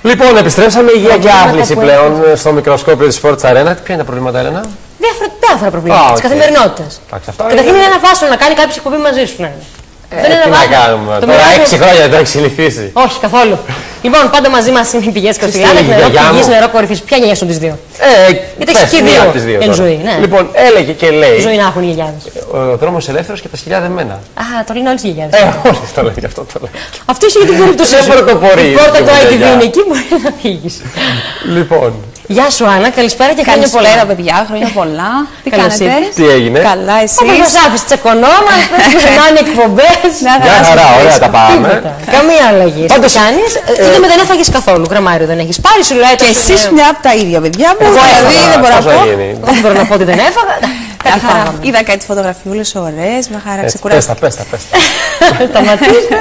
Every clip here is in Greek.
Λοιπόν, επιστρέψαμε υγεία και άθληση πλέον στο μικροσκόπιο της Sports Arena. Ποια είναι τα προβλήματα, Έλενα? Διάφορα προβλήματα της καθημερινότητας. Καταρχήν είναι ένα βάσο να κάνει κάποιο εκπομπή μαζί σου. Δεν είναι τι να κάνουμε, τώρα 6 χρόνια το έχει συνηθίσει. Όχι, καθόλου. Λοιπόν, πάντα μαζί μας είναι οι πηγές Κωστηλιάδας, νερό πηγής, νερό κορυφής. Ποια γενιά sont τις δύο? Γιατί έχεις και δύο εν ζωή. Λοιπόν, έλεγε και λέει. Ζωή να έχουν οι γιαγιάδες. Ο δρόμος ελεύθερος και τα σκυλιά δεμένα. Α, το λένε όλες οι γιαγιάδες. Όλοι το λένε γι' αυτό το λένε. Αυτό είσαι για την περίπτωση σου. Η πόρτα του ITV είναι εκεί, μπορεί να φύγεις. Λοιπόν. Γεια σου, Άννα, καλησπέρα και χρόνια πολλά. Καλησπέρα, παιδιά, χρόνια πολλά. Τι κάνετε? Τι έγινε? Καλά, εσείς? Όπως μας άφησες, τσακωνόμαστε, περνάνε εκπομπές. Μια χαρά, ωραία τα πάμε. Καμία αλλαγή. Τι κάνεις? Είδαμε δεν έφαγες καθόλου, γραμμάριο δεν έχεις πάρει, σου λέει. Και εσείς μια από τα ίδια, παιδιά μου. Δηλαδή δεν μπορώ να πω. Δεν μπορώ να πω ότι δεν έφαγα. Είδα κάτι φωτογραφιούλες ωραίες, μια χαρά, ξεκουράστηκα. Πες τα. Σταματήστε.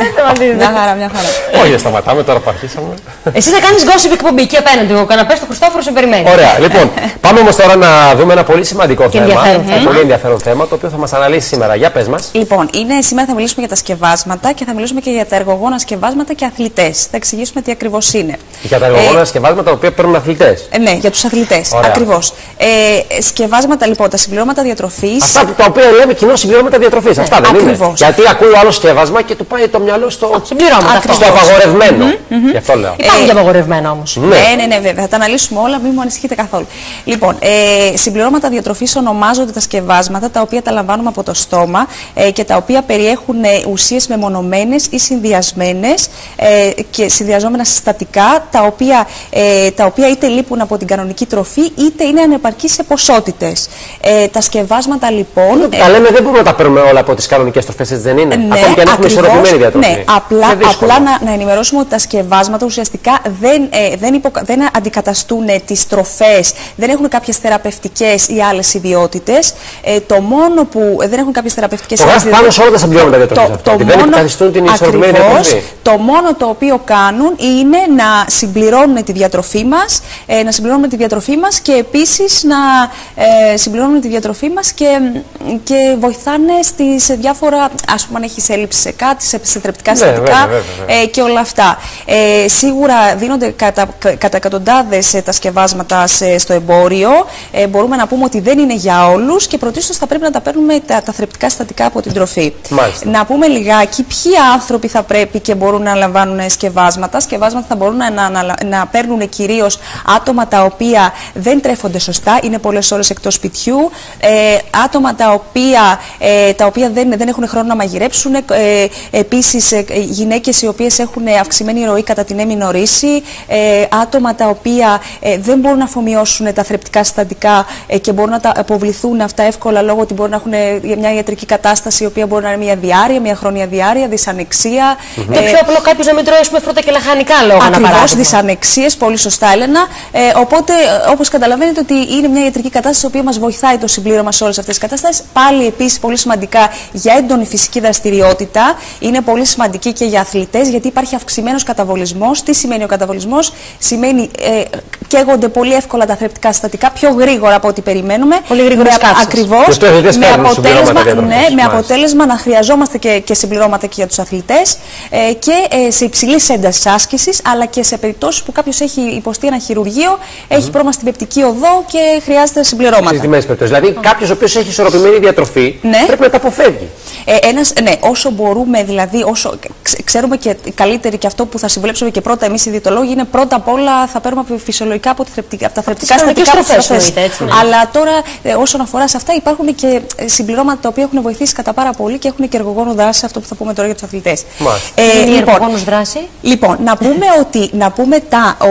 Μια χαρά. Όχι, σταματάμε τώρα που αρχίσαμε. Εσύ θα κάνεις gossip εκπομπή εκεί απέναντι. Ο καναπές του Χριστόφορου σε περιμένει. Ωραία, λοιπόν, πάμε όμως τώρα να δούμε ένα πολύ σημαντικό θέμα. Πολύ ενδιαφέρον θέμα, το οποίο θα μας αναλύσει σήμερα. Για πες μας. Λοιπόν, σήμερα θα μιλήσουμε για τα σκευάσματα και θα μιλήσουμε και για τα εργογόνα σκευάσματα και αθλητές. Θα εξηγήσουμε τι ακριβώς είναι. Για τα εργογόνα σκευάσματα τα οποία παίρνουν αθλητές. Ναι, για τους αθλητές. Ακριβώς. Σκευάσματα, λοιπόν, τα συμπληρώματα διατροφής. Αυτά τα οποία λέμε κοινό συμπληρώματα διατροφής. Αυτά δεν είναι? Γιατί ακούει άλλο σκεύασμα και του πάει το μυαλό στο απαγορευμένο. Γι' αυτό λέω. Υπάρχουν και απαγορευμένα όμως. Ναι, βέβαια. Θα τα αναλύσουμε όλα, μην μου ανησυχείτε καθόλου. Λοιπόν, συμπληρώματα διατροφής ονομάζονται τα σκευάσματα τα οποία τα λαμβάνουμε από το στόμα και τα οποία περιέχουν ουσίες μεμονωμένες ή συνδυασμένες και συνδυαζόμενα συστατικά τα οποία είτε λείπουν από την κανονική τροφή είτε είναι ανεπαρκείς σε ποσότητες. Τα σκευάσματα λοιπόν. Τα λέμε, δεν μπορούμε να τα παίρνουμε όλα από τις κανονικές τροφές, έτσι δεν είναι? Ναι, ακόμη και αν έχουμε ισορροπημένη διατροφή. Ναι, απλά να ενημερώσουμε ότι τα σκευάσματα ουσιαστικά δεν αντικαταστούν τις τροφές, δεν έχουν κάποιες θεραπευτικές ή άλλες ιδιότητες. Το μόνο που δεν έχουν κάποιες θεραπευτικές ή άλλες ιδιότητες. Πάνω σε όλα τα συμπληρώματα διατροφής. Δεν αντικαθιστούν την ισορροπημένη διατροφή. Το μόνο το οποίο κάνουν είναι να συμπληρώνουν τη διατροφή μας, και επίσης να συμπληρώνουν τη διατροφή μας και βοηθάνε σε διάφορα, ας πούμε, αν έχεις έλλειψη σε κάτι, σε θρεπτικά συστατικά και όλα αυτά. Σίγουρα δίνονται κατά εκατοντάδες τα σκευάσματα στο εμπόριο. Μπορούμε να πούμε ότι δεν είναι για όλους και πρωτίστως θα πρέπει να τα παίρνουμε τα θρεπτικά συστατικά από την τροφή. Μάλιστα. Να πούμε λιγάκι ποιοι άνθρωποι θα πρέπει και μπορούν να λαμβάνουν σκευάσματα. Σκευάσματα θα μπορούν να παίρνουν κυρίως άτομα τα οποία δεν τρέφονται σωστά, είναι πολλές ώρες εκτός σπιτιού, άτομα τα οποία δεν έχουν χρόνο να μαγειρέψουν, επίσης γυναίκες οι οποίες έχουν αυξημένη ροή κατά την έμεινο-ρίση, άτομα τα οποία δεν μπορούν να αφομοιώσουν τα θρεπτικά συστατικά και μπορούν να τα αποβληθούν αυτά εύκολα λόγω ότι μπορούν να έχουν μια ιατρική κατάσταση η οποία μπορεί να είναι μια διάρρεια, μια χρόνια διάρρεια, δυσανεξία. Το πιο απλό κάποιος να μην τρώει φρούτα και λαχανικά λόγω να παράδειγμα. Ακριβώς, δυσανεξίες, πολύ σωστά, Έλενα. Οπότε, όπως καταλαβαίνετε, ότι είναι μια ιατρική κατάσταση η οποία μας βοηθάει το συμπλήρωμα σε όλες αυτές τις καταστάσεις. Πάλι επίσης πολύ σημαντικά για έντονη φυσική δραστηριότητα. Είναι πολύ σημαντική και για αθλητές, γιατί υπάρχει αυξημένος καταβολισμός. Τι σημαίνει ο καταβολισμός? Σημαίνει καίγονται πολύ εύκολα τα θρεπτικά συστατικά, πιο γρήγορα από ό,τι περιμένουμε. Πολύ γρήγορα καύσεις. Ακριβώς. Με αποτέλεσμα να χρειαζόμαστε και συμπληρώματα και για τους αθλητές και σε υψηλής έντασης άσκησης, αλλά και σε περιπτώσεις που κάποιος έχει υποστεί ένα χειρουργείο, έχει πρόβλημα στην πεπτική οδό και χρειάζεται συμπληρώματα. Συζητημένες περιπτώσεις. Δηλαδή, κάποιος ο οποίος έχει ισορροπημένη διατροφή πρέπει να τα αποφεύγει. Όσο μπορούμε, δηλαδή, όσο ξέρουμε και καλύτερη και αυτό που θα συμβουλέψουμε και πρώτα εμείς οι διαιτολόγοι είναι πρώτα απ' όλα θα παίρνουμε φυσιολογικά από τα θρεπτικά συστατικά τροφές. Αλλά τώρα, όσον αφορά σε αυτά, υπάρχουν και συμπληρώματα τα οποία έχουν βοηθήσει κατά πάρα πολύ και έχουν και εργογόνο δράση, αυτό που θα πούμε τώρα για τους αθλητές. Είναι εργογόνος δράση. Λοιπόν, να πούμε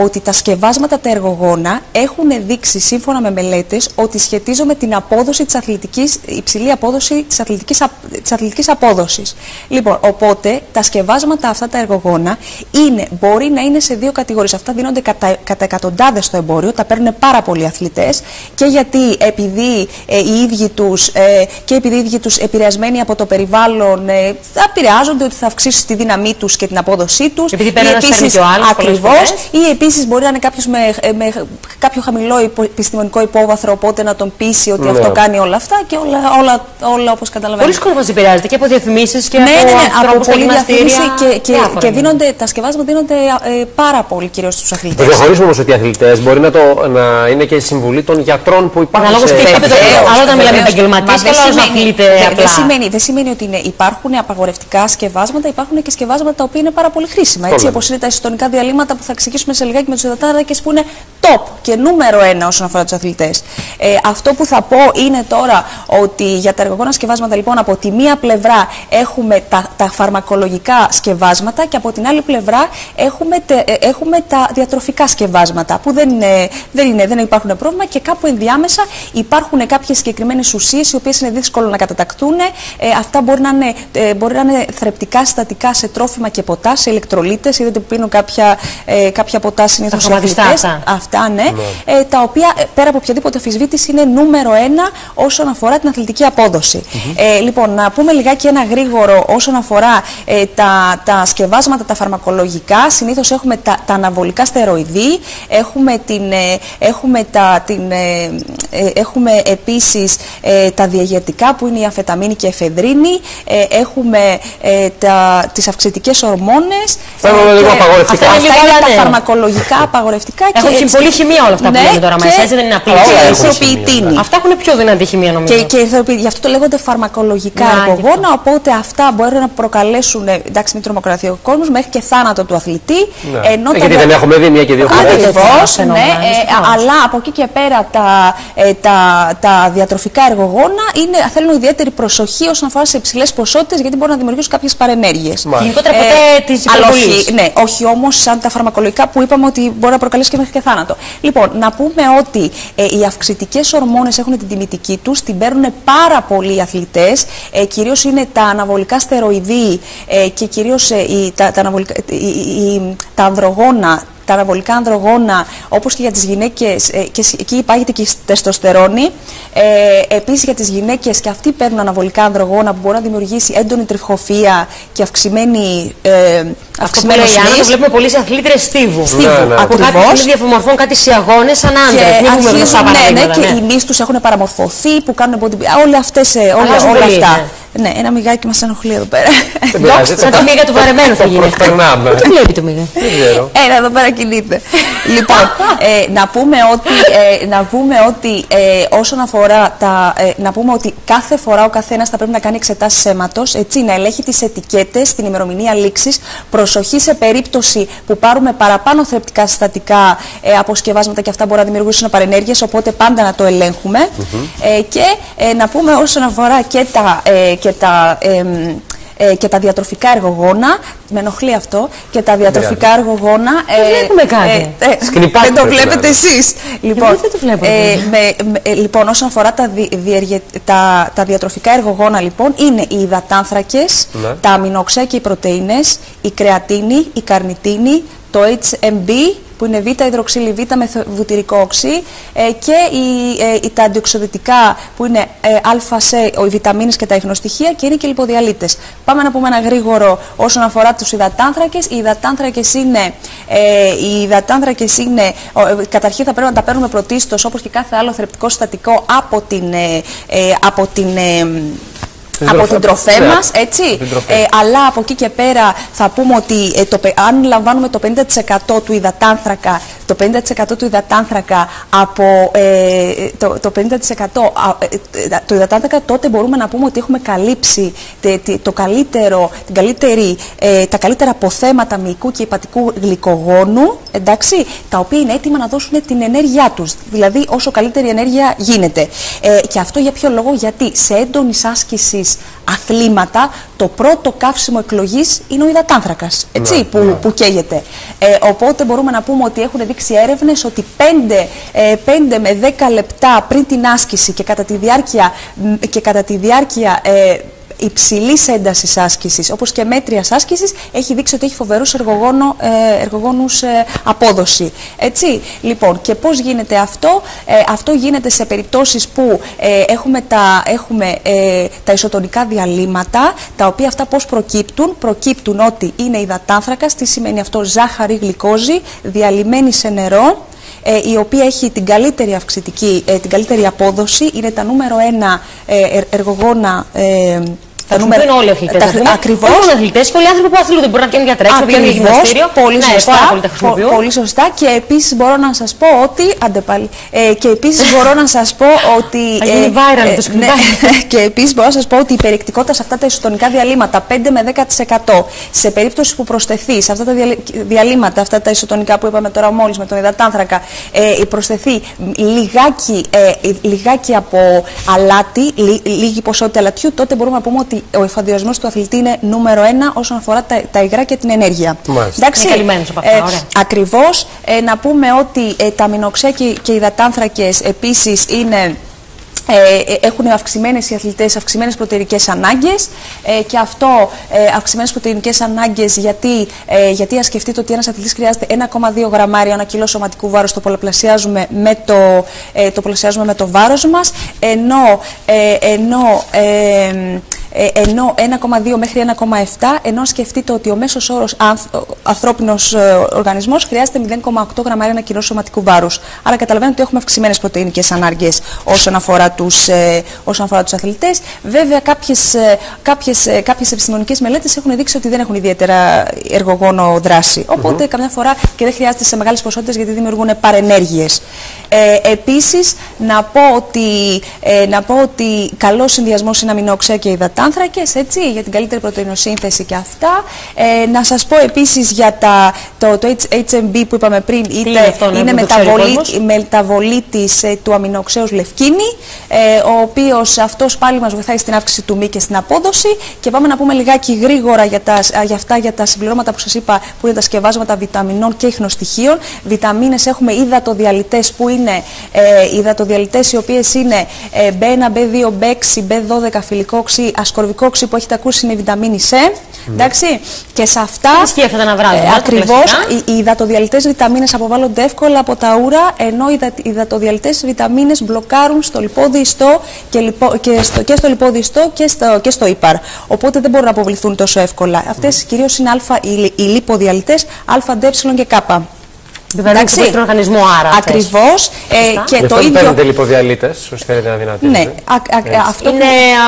ότι τα σκευάσματα τα εργογόνα έχουν δείξει σύμφωνα με μελέτες ότι σχετίζονται με την απόδοση της αθλητικής, υψηλή απόδοση της αθλητικής απόδοσης. Λοιπόν, οπότε τα σκευάσματα αυτά τα εργογόνα μπορεί να είναι σε δύο κατηγορίες. Αυτά δίνονται κατά εκατοντάδες χιλιάδες στο εμπόριο, τα παίρνουν πάρα πολλοί αθλητές και γιατί επειδή οι ίδιοι τους επηρεασμένοι από το περιβάλλον θα επηρεάζονται ότι θα αυξήσουν τη δύναμή τους και την απόδοσή τους. Επειδή παίρνει ένας παίρνει και ο άλλος. Ακριβώς. Ή επίσης μπορεί να είναι κάποιος με κάποιο χαμηλό επιστημονικό υπόβαθρο, οπότε να τον πείσει ότι αυτό κάνει όλα αυτά και όλα όπως καταλαβαίνετε. Πολλοί κόσμος επηρεάζεται και από διαφημίσεις και από πολλή διαφήμιση και δίνονται, τα σκευάσματα δίνονται πάρα πολύ κυρίως στους αθλητές. Το διαχωρίζουμε όμως ότι οι αθλητές μπορεί να είναι και συμβουλή των γιατρών που υπάρχουν. Αναλόγως τι είπατε, αλλά όταν μιλάμε επαγγελματίες, δεν σημαίνει ότι υπάρχουν απαγορευτικά σκευάσματα, υπάρχουν και σκευάσματα τα οποία είναι πάρα πολύ χρήσιμα. Έτσι, όπως είναι τα ισοτονικά διαλύματα που θα εξηγήσουμε σε λιγάκι με τους υδατάνθρακες που είναι top και νούμερο 1 όσον αφορά τους αθλητές. Αυτό που θα πω είναι τώρα ότι για τα εργογόνα σκευάσματα, λοιπόν, από τη μία πλευρά έχουμε τα φαρμακολογικά σκευάσματα και από την άλλη πλευρά έχουμε τα διατροφικά σκευάσματα που δεν υπάρχουν πρόβλημα και κάπου ενδιάμεσα υπάρχουν κάποιες συγκεκριμένες ουσίες οι οποίες είναι δύσκολο να κατατακτούν. Αυτά μπορεί να είναι θρεπτικά συστατικά σε τρόφιμα και ποτά, σε ηλεκτρολίτες. Είδατε που πίνουν κάποια ποτά συνήθως οι αθλητές. Αυτά, ναι. Τα οποία πέρα από οποιαδήποτε αμφισβήτηση είναι νούμερο 1 όσον αφορά την αθλητική απόδοση. Λοιπόν, να πούμε λιγάκι ένα γρήγορο όσον αφορά τα σκευάσματα, τα φαρμακολογικά. Συνήθως έχουμε τα αναβολικά στεροειδή, έχουμε επίσης τα διαγερτικά που είναι η αμφεταμίνη και η εφεδρίνη, έχουμε τις αυξητικές ορμόνες. Αυτά είναι λίγο απαγορευτικά. Αυτά είναι τα φαρμακολογικά απαγορευτικά. Έχουν πολύ χημεία όλα αυτά που λέμε τώρα μέσα, έτσι δεν είναι απλή. Αυτά έχουν πιο δυνατή χημεία, νομίζω. Γι' αυτό το λέγονται φαρμακολογικά εργογόνα, οπότε αυτά μπορεί να προκαλέσουν, εντάξει, μην τρομοκρατεί ο κόσμος, μέχρι και θάνατο του αθλητή. Γιατί δεν έχουμε δει μία και δύο φορές. Ακριβώς, ναι, αλλά από εκεί και πέρα τα διατροφικά εργογόνα θέλουν ιδιαίτερη προσοχή όσον αφορά σε υψηλές ποσότητες, γιατί μπορούν να δημιουργήσουν κάποιες παρενέργειες. Γενικότερα ποτέ τις υπερβολής. Ναι, όχι όμως σαν τα φαρμακολογικά που είπαμε ότι μπορεί να προκαλέσει και μέχρι και θάνατο. Λοιπόν, να πούμε ότι οι αυξητικές ορμόνες έχουν την τιμητική τους, την παίρνουν πάρα πολλοί αθλητές, κυρίως είναι τα αναβολικά στεροειδή και κυρίως τα ανδρογόνα. Τα αναβολικά ανδρογόνα, όπως και για τις γυναίκες, και εκεί υπάγεται και η τεστοστερόνη. Επίσης για τις γυναίκες και αυτοί παίρνουν αναβολικά ανδρογόνα που μπορεί να δημιουργήσει έντονη τριχοφυΐα και αυξημένη σλίς. Το βλέπουμε πολύ σε αθλήτριες στίβου. Ακριβώς. Διαφημορφώνουν κάτι σε αγώνες σαν άντρες. Και οι μυς τους έχουν παραμορφωθεί, που κάνουν όλα αυτά. Ναι, ένα μυγάκι μας ενοχλεί εδώ πέρα. Σαν το μύγα του βαρεμένου θα γίνει. Τι βλέπει το μύγα. Εδώ πέρα κινείται. Λοιπόν, να πούμε ότι όσον αφορά να πούμε ότι κάθε φορά ο καθένας θα πρέπει να κάνει εξετάσεις αίματος, έτσι, να ελέγχει τις ετικέτες, την ημερομηνία λήξης, προσοχή σε περίπτωση που πάρουμε παραπάνω θρεπτικά συστατικά από σκευάσματα και αυτά μπορεί να δημιουργήσουν παρενέργειες, οπότε πάντα να το ελέγχουμε. Και να πούμε όσον αφορά και τα διατροφικά εργογόνα, με ενοχλεί αυτό, και τα διατροφικά εργογόνα. Βλέπουμε κάτι. Δεν το βλέπετε εσείς. Λοιπόν, όσον αφορά τα διατροφικά εργογόνα, λοιπόν, είναι οι υδατάνθρακες, τα αμινοξέα και οι πρωτεΐνες, η κρεατίνη, η καρνιτίνη, το HMB, που είναι β-υδροξύλι β με βουτυρικό οξύ, και τα αντιοξυδοτικά που είναι α-σε, οι βιταμίνες και τα ιχνοστοιχεία, και είναι και λιποδιαλύτες. Πάμε να πούμε ένα γρήγορο όσον αφορά τους υδατάνθρακες. Οι υδατάνθρακες είναι, καταρχήν θα πρέπει να τα παίρνουμε πρωτίστως, όπως και κάθε άλλο θρεπτικό συστατικό, από την τροφέ μας, έτσι. Αλλά από εκεί και πέρα θα πούμε ότι αν λαμβάνουμε το 50% του υδατάνθρακα, του υδατάνθρακα, τότε μπορούμε να πούμε ότι έχουμε καλύψει τα καλύτερα αποθέματα μυϊκού και υπατικού γλυκογόνου, εντάξει, τα οποία είναι έτοιμα να δώσουν την ενέργειά τους. Δηλαδή, όσο καλύτερη ενέργεια γίνεται. Και αυτό για ποιο λόγο? Γιατί σε έντονης άσκησης αθλήματα το πρώτο καύσιμο εκλογής είναι ο υδατάνθρακας, έτσι, που καίγεται. Οπότε μπορούμε να πούμε ότι έχουν δείξει έρευνες ότι 5 με 10 λεπτά πριν την άσκηση και κατά τη διάρκεια υψηλής έντασης άσκησης, όπως και μέτριας άσκησης, έχει δείξει ότι έχει φοβερούς εργογόνους απόδοση. Έτσι, λοιπόν, και πώς γίνεται αυτό? Αυτό γίνεται σε περιπτώσεις που έχουμε τα ισοτονικά διαλύματα, τα οποία αυτά πώς προκύπτουν ότι είναι υδατάνθρακας. Τι σημαίνει αυτό? Ζάχαρη, γλυκόζη, διαλυμένη σε νερό, η οποία έχει την καλύτερη απόδοση, είναι τα νούμερο 1 εργογόνα. Δεν είναι όλοι οι αθλητές. Ακριβώς. Όλοι οι αθλητές και όλοι οι άνθρωποι που αθλούνται. Μπορεί να πηγαίνουν για τρέξιμο, πηγαίνουν για γυμναστήριο. Πολύ σωστά. Πολύ σωστά. Και επίσης μπορώ να σας πω ότι. Και επίσης μπορώ να σας πω ότι. Θα γίνει viral το σκηνικό. Και επίσης μπορώ να σας πω ότι η περιεκτικότητα σε αυτά τα ισοτονικά διαλύματα 5 με 10%. Σε περίπτωση που προσθεθεί σε αυτά τα διαλύματα, αυτά τα ισοτονικά που είπαμε τώρα μόλις με τον υδατάνθρακα, προσθεθεί λιγάκι από αλάτι, λίγη ποσότητα αλατιού, τότε μπορούμε να πούμε ότι ο εφοδιασμός του αθλητή είναι νούμερο 1 όσον αφορά τα υγρά και την ενέργεια. Εντάξει, είναι καλυμμένος από αυτά, ακριβώς. Να πούμε ότι τα αμινοξέα και οι υδατάνθρακες επίσης έχουν οι αθλητές αυξημένες πρωτεϊνικές ανάγκες, και αυτό αυξημένες πρωτεϊνικές ανάγκες γιατί ας σκεφτείτε ότι ένας αθλητής χρειάζεται 1,2 γραμμάρια ανά κιλό σωματικού βάρους, το πολλαπλασιάζουμε με το βάρος μας, ενώ 1,2 μέχρι 1,7, ενώ σκεφτείτε ότι ο μέσος όρος ανθρώπινος οργανισμός χρειάζεται 0,8 γραμμάρια ανά κιλό σωματικού βάρους. Άρα καταλαβαίνετε ότι έχουμε αυξημένες πρωτεϊνικές ανάγκες όσον αφορά τους αθλητές. Βέβαια, κάποιες επιστημονικές μελέτες έχουν δείξει ότι δεν έχουν ιδιαίτερα εργογόνο δράση. Οπότε, καμιά φορά και δεν χρειάζεται σε μεγάλες ποσότητες, γιατί δημιουργούν παρενέργειες. Επίσης, να πω ότι καλός συνδυασμός είναι αμινόξεα και υδατάνθρακες, έτσι, για την καλύτερη πρωτεϊνοσύνθεση και αυτά. Να σας πω επίσης για το HMB που είπαμε πριν, είναι μεταβολίτης του αμινοξέους λευκίνη, ο οποίος αυτός πάλι μας βοηθάει στην αύξηση του μη και στην απόδοση. Και πάμε να πούμε λιγάκι γρήγορα για τα συμπληρώματα που σας είπα, που είναι τα σκευάσματα βιταμινών και ιχνοστοιχείων. Βιταμίνες έχουμε υδατοδιαλυτές, που είναι υδατοδιαλυτές οι οποίες είναι B1, B2, B6, B12, φιλικό οξύ, ασκορβικό οξύ, που έχετε ακούσει είναι η βιταμίνη C. Εντάξει, και σε αυτά ακριβώς οι υδατοδιαλυτές βιταμίνες αποβάλλονται εύκολα από τα ούρα, ενώ οι υδατοδιαλυτές βιταμίνες μπλοκάρουν στο λιπόδι ιστό και στο λιπόδι ιστό και στο ύπαρ. Οπότε δεν μπορούν να αποβληθούν τόσο εύκολα. Αυτές κυρίως είναι οι λιποδιαλυτές α, δ, και κ. Εντάξει, στον οργανισμό, άρα. Ακριβώς. Και το ίδιο. Παίρνετε λιποδιαλύτες, όσοι θέλετε να δυνατήσετε. Ναι, αυτό είναι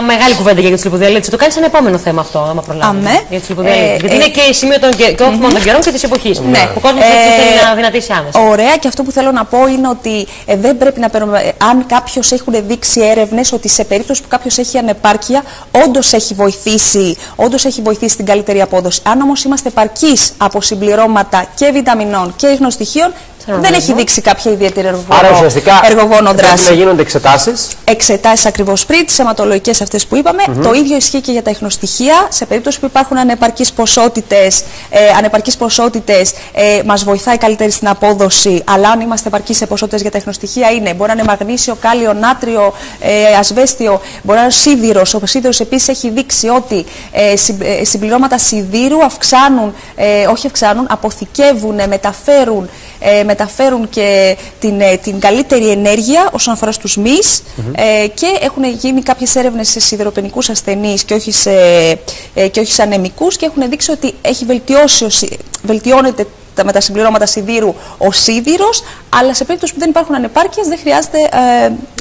μεγάλη κουβέντα για τις λιποδιαλύτες. Το κάνεις ένα επόμενο θέμα αυτό, άμα προλάβουμε. Για τις λιποδιαλύτες. Γιατί είναι και σημείο όχι μόνο των καιρών και της εποχής. Ναι. Ο κόσμος θέλει να δυνατήσει άμεσα. Ωραία, και αυτό που θέλω να πω είναι ότι δεν πρέπει να παίρνουμε. Αν κάποιος έχουν δείξει έρευνες ότι σε περίπτωση που κάποιος έχει ανεπάρκεια, όντως έχει βοηθήσει την καλύτερη απόδοση. Αν όμως είμαστε επαρκείς από συμπληρώματα και βιταμινών και ιχνοστοιχείων, δεν έχει δείξει κάποια ιδιαίτερη εργογόνο δράση. Πρέπει να γίνονται εξετάσεις. Εξετάσεις ακριβώς πριν, τις αιματολογικές αυτές που είπαμε. Το ίδιο ισχύει και για τα ιχνοστοιχεία. Σε περίπτωση που υπάρχουν ανεπαρκείς ποσότητες, μας βοηθάει καλύτερη στην απόδοση. Αλλά αν είμαστε επαρκείς σε ποσότητες για τα ιχνοστοιχεία, μπορεί να είναι μαγνήσιο, κάλιο, νάτριο, ασβέστιο, μπορεί να είναι σίδηρος. Ο σίδηρος επίσης έχει δείξει ότι συμπληρώματα σιδήρου αποθηκεύουν, μεταφέρουν και την καλύτερη ενέργεια όσον αφορά στους μυς, και έχουν γίνει κάποιες έρευνες σε σιδηροτονικούς ασθενείς και όχι σε ανεμικούς, και έχουν δείξει ότι βελτιώνεται με τα συμπληρώματα σιδήρου ο σίδηρος, αλλά σε περίπτωση που δεν υπάρχουν ανεπάρκειες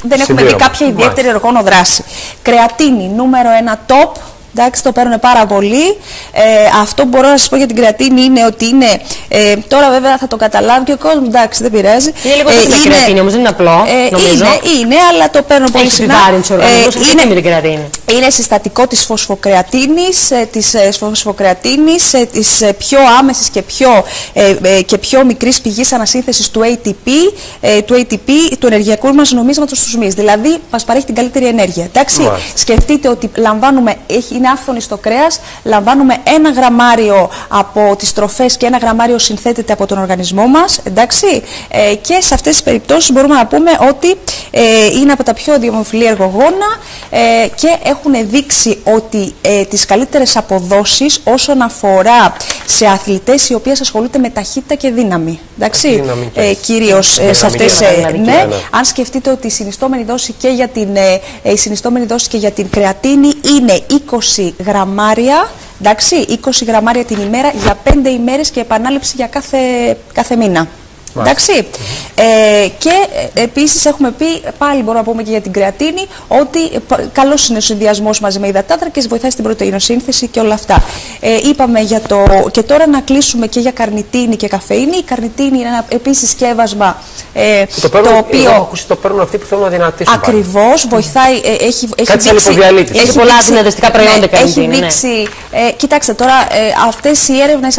δεν έχουμε και κάποια ιδιαίτερη εργόνο δράση. Κρεατίνη, νούμερο 1 top. Εντάξει, το παίρνουν πάρα πολύ. Αυτό που μπορώ να σας πω για την κρεατίνη είναι ότι τώρα βέβαια θα το καταλάβει και ο κόσμος, εντάξει, δεν πειράζει. Είναι λίγο τέτοια κρεατίνη, όμως δεν είναι απλό, νομίζω. Είναι, αλλά το παίρνουν πολύ συχνά. Είναι συστατικό της φωσφοκρεατίνης, της πιο άμεσης και πιο μικρής πηγής ανασύνθεσης του ATP, του ενεργειακού μας νομίσματος στους μυς. Δηλαδή, μας παρέχει την καλύτερη ενέργεια. Εντάξει, σκεφτείτε ότι είναι άφθονη στο κρέας, λαμβάνουμε 1 γραμμάριο από τις τροφές και 1 γραμμάριο συνθέτεται από τον οργανισμό μας, εντάξει, και σε αυτές τις περιπτώσεις μπορούμε να πούμε ότι είναι από τα πιο δημοφιλή εργογόνα και έχουν δείξει ότι τις καλύτερες αποδόσεις όσον αφορά σε αθλητές οι οποίες ασχολούνται με ταχύτητα και δύναμη. Εντάξει, κυρίως σε αυτές. Ναι, αν σκεφτείτε ότι η συνιστόμενη δόση και για την κρεατίνη είναι 20 γραμμάρια. Εντάξει, 20 γραμμάρια την ημέρα για 5 ημέρες και επανάληψη για κάθε μήνα. Εντάξει. Και επίσης έχουμε πει, πάλι μπορούμε να πούμε και για την κρεατίνη, ότι καλός είναι ο συνδυασμός μαζί με υδατάνθρακες, βοηθάει στην πρωτεϊνοσύνθεση και όλα αυτά. Είπαμε για και τώρα να κλείσουμε και για καρνιτίνη και καφεΐνη. Η καρνιτίνη είναι ένα επίσης σκεύασμα το οποίο. Έχω ακούσει το παίρνουν αυτοί που θέλουν να δυνατήσουν. Ακριβώς, βοηθάει. Έχει πολλά συνεδεστικά προϊόντα καρνιτίνη. Έχει δείξει. Κοιτάξτε τώρα, αυτές οι έρευνες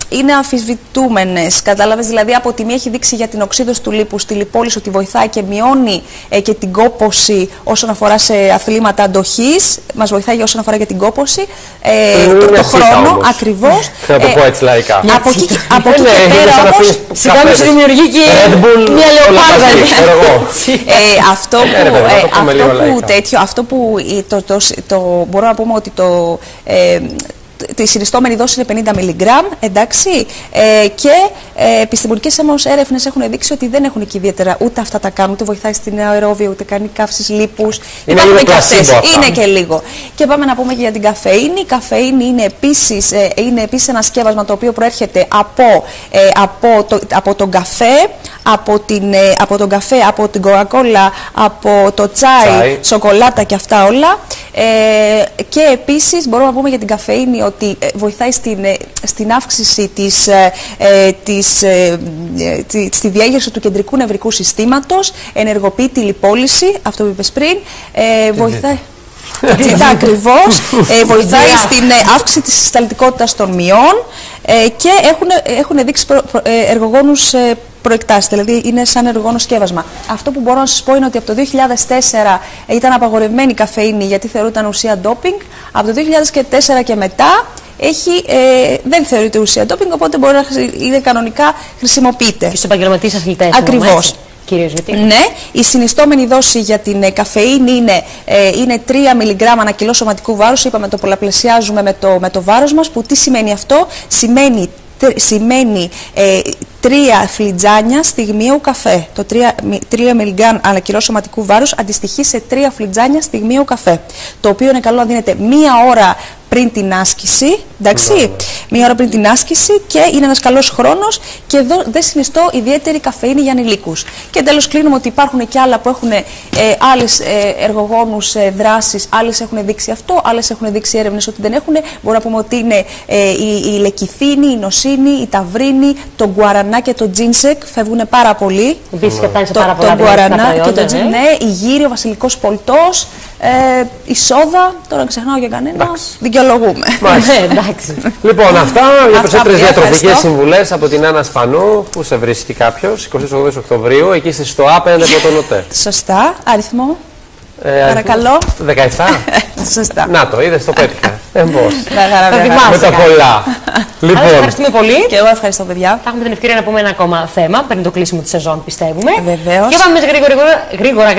είναι αμφισβητούμενες. Κατάλαβες, δηλαδή από τη μία έχει δείξει για την οξύδωση του λίπους στη λιπόλυση ότι βοηθάει και μειώνει και την κόπωση όσον αφορά σε αθλήματα αντοχής. Μας βοηθάει όσον αφορά για την κόπωση. Το χρόνο, ακριβώς. Θα το πω έτσι λαϊκά. Από εκεί και πέρα όμως. Σιγά μη σου δημιουργεί και μια λεοπάρδα. Αυτό που μπορώ να πούμε ότι τη συνιστόμενη δόση είναι 50 μιλιγκράμμ, εντάξει, και επιστημονικές όμως έρευνες έχουν δείξει ότι δεν έχουν και ιδιαίτερα ούτε αυτά τα κάνουν, ούτε βοηθάει στην αερόβια, ούτε κάνει καύσεις λίπους. Υπάρχουν και αυτές, είναι και λίγο. Και πάμε να πούμε και για την καφεΐνη. Η καφεΐνη είναι επίσης ένα σκεύασμα το οποίο προέρχεται από τον καφέ, από την κοκακόλα, από το τσάι, σοκολάτα και αυτά όλα. Και επίσης μπορούμε να πούμε για την καφεΐνη ότι βοηθάει στην αύξηση στη διέγερση του κεντρικού νευρικού συστήματος, ενεργοποιεί τη λιπόλυση, αυτό που είπες πριν, βοηθάει. Ακριβώς, βοηθάει στην αύξηση της συσταλτικότητας των μειών και έχουν δείξει εργογόνους προεκτάσεις, δηλαδή είναι σαν εργογόνο σκεύασμα. Αυτό που μπορώ να σας πω είναι ότι από το 2004 ήταν απαγορευμένη η καφεΐνη γιατί θεωρούταν ουσία ντόπινγκ. Από το 2004 και μετά δεν θεωρείται ουσία ντόπινγκ, οπότε μπορεί να είναι κανονικά χρησιμοποιείται. Και στους επαγγελματίες αθλητές. Ακριβώς. Κυρίως, γιατί. Ναι, η συνιστόμενη δόση για την καφεΐνη είναι 3 μιλιγκράμμα ανά κιλό σωματικού βάρους. Είπαμε το πολλαπλασιάζουμε με το βάρος μας, που τι σημαίνει αυτό? Σημαίνει 3 φλιτζάνια στιγμιαίου καφέ. Το 3 μιλιγκράμμ ανά κιλό σωματικού βάρους αντιστοιχεί σε 3 φλιτζάνια στιγμιαίου καφέ. Το οποίο είναι καλό να δίνεται 1 ώρα πριν την άσκηση, εντάξει, 1 ώρα πριν την άσκηση, και είναι ένας καλός χρόνος, και εδώ δεν συνιστώ ιδιαίτερη καφεΐνη για ανηλίκους. Και τέλος κλείνουμε ότι υπάρχουν και άλλα που έχουν άλλες εργογόνους δράσεις, άλλες έχουν δείξει αυτό, άλλες έχουν δείξει έρευνες ότι δεν έχουν. Μπορούμε να πούμε ότι είναι η λεκιθίνη, η νοσίνη, η ταυρίνη, το γκουαρανά και το τζίνσεκ, φεύγουν πάρα πολύ. Επίσης και φτάνει σε πάρα πολλά το γκουαρανά και το τζίνσεκ, ναι, η γύρι, ο βασιλικός πολτός, η σόδα, τώρα ξεχνάω για κανένα. Δικαιολογούμε. Λοιπόν, αυτά για περισσότερες διατροφικές συμβουλές από την Άννα Σπανού. Πού σε βρίσκει κάποιος? 28 Οκτωβρίου, εκεί είστε στο ΑΠΕ Πρωτονοτέ. Σωστά. Αριθμό? Παρακαλώ. 17. Σωστά. Να το, είδες, το πέτυχα. Πώς. Με τα πολλά. Λοιπόν, ευχαριστούμε πολύ. Και εγώ ευχαριστώ, παιδιά. Θα έχουμε την ευκαιρία να πούμε ένα ακόμα θέμα πριν το κλείσιμο της σεζόν, πιστεύουμε. Βεβαίως. Και πάμε γρήγορα.